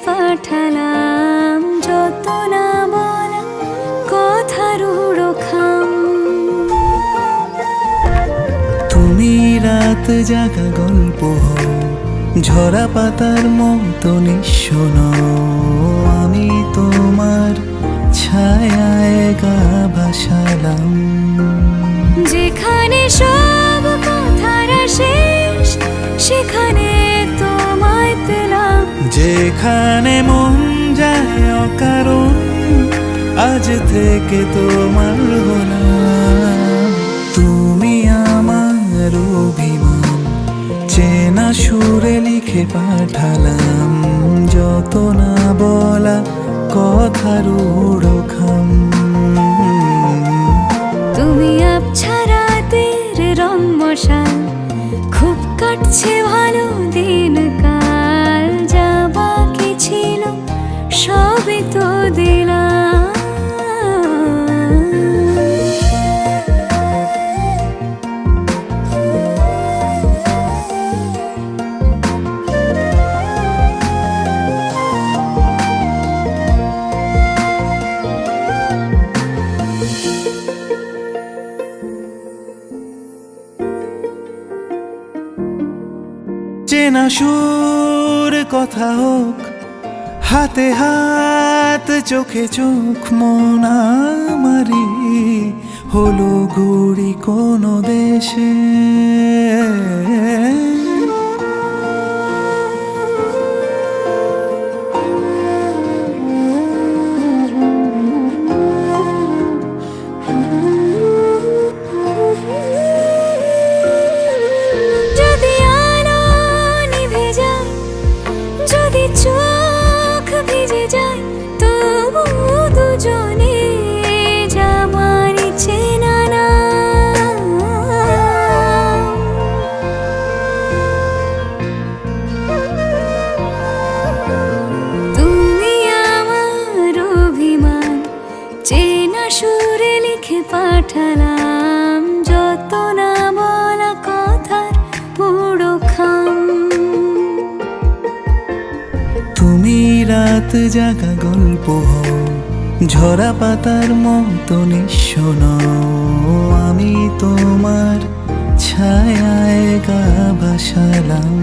পাঠালাম যত না বলা কথার উড়োখাম। তুমি রাত জাগা গল্প হও, ঝরা পাতার মতো নিঃস্বন, আমি তোমার ছায়ায় গা ভাসালাম। যেখানে সব কথারা শেষ সেখানে তোমায় পেলাম। যেখানে মন যায় অকারণ, আজ থেকে তোমার হলাম। তুমি আমার অভিমান, চেনা সুরে লিখে পাঠালাম যত না বলা কথার উড়োখাম। তুমি আবছা রাতের রং মশাল, খুব কাটছে ভালো দিনকাল। যা বাকি ছিল সবই তো দিলাম। চেনা সুর কথা হোক, হাতে হাত চোখে চোখ, মন আমারি হলো ঘুড়ি কোনো দেশে। যদি আলো নিভে যায়, যদি চোখ ভিজে যায়, তবু দুজনে যাবারই চেনা নাম। তুমি আমার অভিমান, চেনা সুরে লিখে পাঠালাম যত না বলা কথার উড়োখাম। তুমি রাত জাগা গল্প হও, ঝরা পাতার মতো নিঃস্বন, আমি তোমার ছায়ায় গা ভাসালাম।